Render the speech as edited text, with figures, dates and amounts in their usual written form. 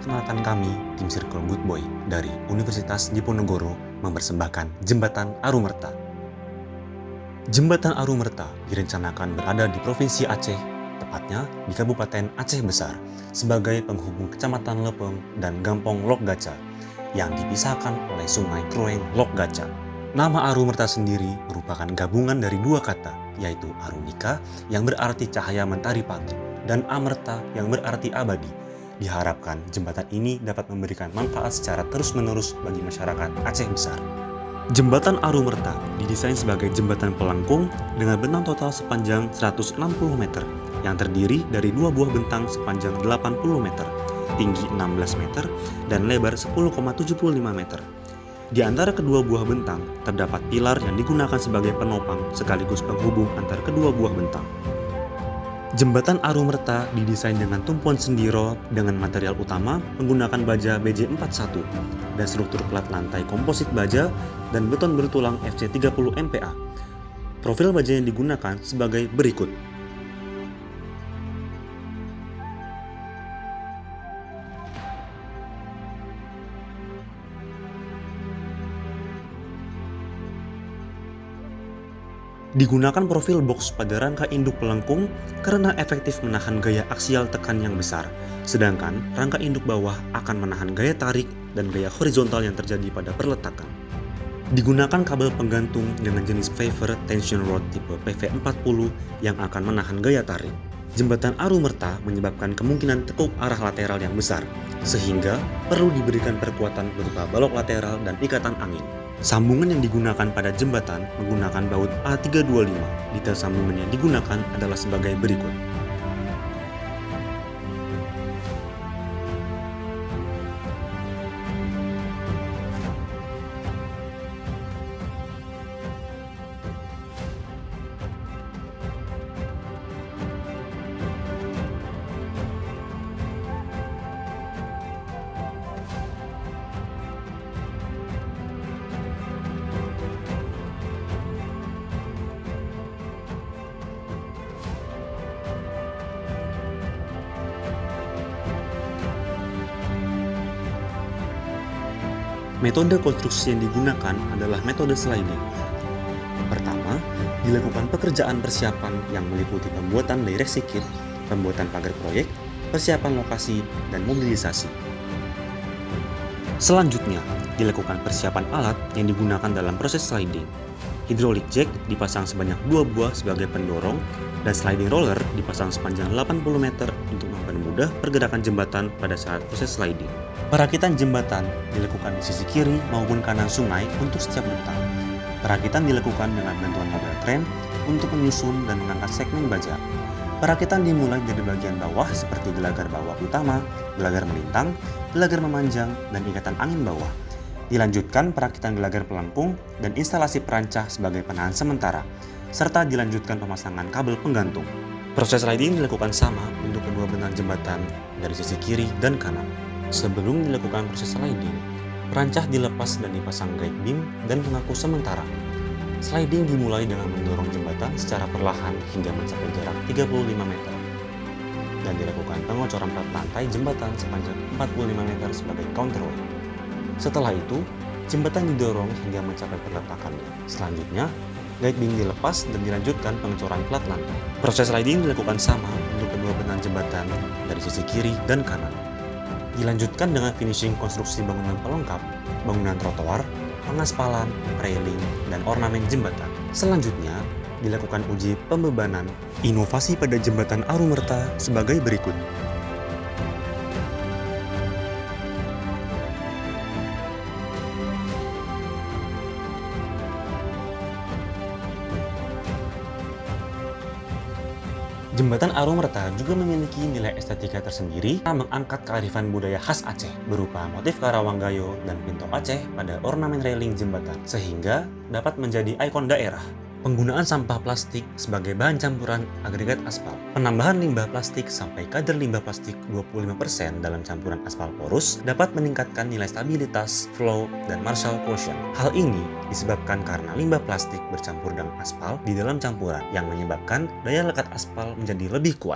perkenalkan kami, tim Circle Good Boy dari Universitas Diponegoro mempersembahkan Jembatan Arumerta. Jembatan Arumerta direncanakan berada di Provinsi Aceh, tepatnya di Kabupaten Aceh Besar, sebagai penghubung Kecamatan Lepeng dan Gampong Lokgaca yang dipisahkan oleh Sungai Kroeng Lokgaca. Nama Arumerta sendiri merupakan gabungan dari dua kata, yaitu Arunika yang berarti cahaya mentari pagi dan Amerta yang berarti abadi. Diharapkan jembatan ini dapat memberikan manfaat secara terus-menerus bagi masyarakat Aceh Besar. Jembatan Arumerta didesain sebagai jembatan pelengkung dengan bentang total sepanjang 160 meter yang terdiri dari dua buah bentang sepanjang 80 meter, tinggi 16 meter, dan lebar 10,75 meter. Di antara kedua buah bentang terdapat pilar yang digunakan sebagai penopang sekaligus penghubung antar kedua buah bentang. Jembatan Arumerta didesain dengan tumpuan sendiro dengan material utama menggunakan baja BJ41 dan struktur plat lantai komposit baja dan beton bertulang FC30 MPa. Profil baja yang digunakan sebagai berikut. Digunakan profil box pada rangka induk pelengkung karena efektif menahan gaya aksial tekan yang besar, sedangkan rangka induk bawah akan menahan gaya tarik dan gaya horizontal yang terjadi pada perletakan. Digunakan kabel penggantung dengan jenis Favor Tension Rod tipe PV40 yang akan menahan gaya tarik. Jembatan Arumerta menyebabkan kemungkinan tekuk arah lateral yang besar, sehingga perlu diberikan perkuatan berupa balok lateral dan ikatan angin. Sambungan yang digunakan pada jembatan menggunakan baut A325. Detail sambungan yang digunakan adalah sebagai berikut. Metode konstruksi yang digunakan adalah metode sliding. Pertama, dilakukan pekerjaan persiapan yang meliputi pembuatan direction kit, pembuatan pagar proyek, persiapan lokasi, dan mobilisasi. Selanjutnya, dilakukan persiapan alat yang digunakan dalam proses sliding. Hydraulic jack dipasang sebanyak 2 buah sebagai pendorong, dan sliding roller dipasang sepanjang 80 meter untuk mempermudah pergerakan jembatan pada saat proses sliding. Perakitan jembatan dilakukan di sisi kiri maupun kanan sungai untuk setiap bentang. Perakitan dilakukan dengan bantuan mobil kren untuk menyusun dan mengangkat segmen baja. Perakitan dimulai dari bagian bawah seperti gelagar bawah utama, gelagar melintang, gelagar memanjang, dan ikatan angin bawah. Dilanjutkan perakitan gelagar pelengkung dan instalasi perancah sebagai penahan sementara, serta dilanjutkan pemasangan kabel penggantung. Proses sliding dilakukan sama untuk kedua bentang jembatan dari sisi kiri dan kanan. Sebelum dilakukan proses sliding, perancah dilepas dan dipasang guide beam dan pengaku sementara. Sliding dimulai dengan mendorong jembatan secara perlahan hingga mencapai jarak 35 meter. Dan dilakukan pengocoran plat lantai jembatan sepanjang 45 meter sebagai counterweight. Setelah itu, jembatan didorong hingga mencapai peletakannya. Selanjutnya, guide beam dilepas dan dilanjutkan pengecoran plat lantai. Proses sliding dilakukan sama untuk kedua bentang jembatan dari sisi kiri dan kanan. Dilanjutkan dengan finishing konstruksi bangunan pelengkap, bangunan trotoar, pengaspalan, railing, dan ornamen jembatan. Selanjutnya, dilakukan uji pembebanan. Inovasi pada jembatan Arumerta sebagai berikut. Jembatan Arumerta juga memiliki nilai estetika tersendiri yang mengangkat kearifan budaya khas Aceh berupa motif Karawanggayo dan Pinto Aceh pada ornamen railing jembatan, sehingga dapat menjadi ikon daerah. Penggunaan sampah plastik sebagai bahan campuran agregat aspal. Penambahan limbah plastik sampai kadar limbah plastik 25% dalam campuran aspal porus dapat meningkatkan nilai stabilitas, flow, dan Marshall quotient. Hal ini disebabkan karena limbah plastik bercampur dengan aspal di dalam campuran yang menyebabkan daya lekat aspal menjadi lebih kuat.